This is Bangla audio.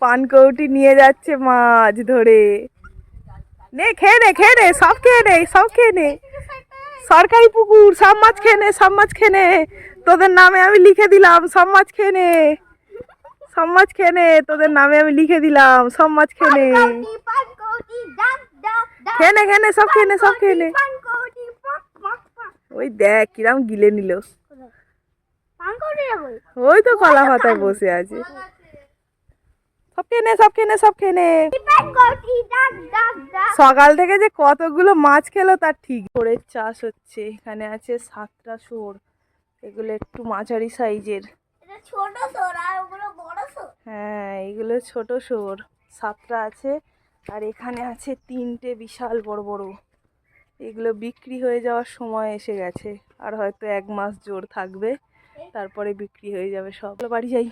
পানকৌটি নিয়ে যাচ্ছে মাছ ধরে। নে খেয়ে নে সব খেয়ে নে সরকারি পুকুর, সব মাছ খেয়ে নে, সব মাছ খেয়ে নে। তোদের নামে আমি লিখে দিলাম, সব মাছ খেয়ে নে, সব মাছ খেয়ে নে। তোদের নামে আমি লিখে দিলাম, সব মাছ খেয়ে নে। খেয়ে নে সব খেয়ে নে, সব খেয়ে নে। ওই দেখ কিরাম গিলে নিল। ওই তো কলা পাতায় বসে আছে। সব খেয়ে নে, সব খেয়ে নে, সব খেয়ে নে। সকাল থেকে যে কতগুলো মাছ খেলো তার ঠিক। শোরের চাষ হচ্ছে, এখানে আছে 7টা শোর। এগুলো একটু মাঝারি সাইজের। হ্যাঁ, এগুলো ছোট শোর। 7টা আছে, আর এখানে আছে 3টে বিশাল বড় বড়। এগুলো বিক্রি হয়ে যাওয়ার সময় এসে গেছে, আর হয়তো 1 মাস জোর থাকবে, তারপরে বিক্রি হয়ে যাবে সব। বাড়ি যাই।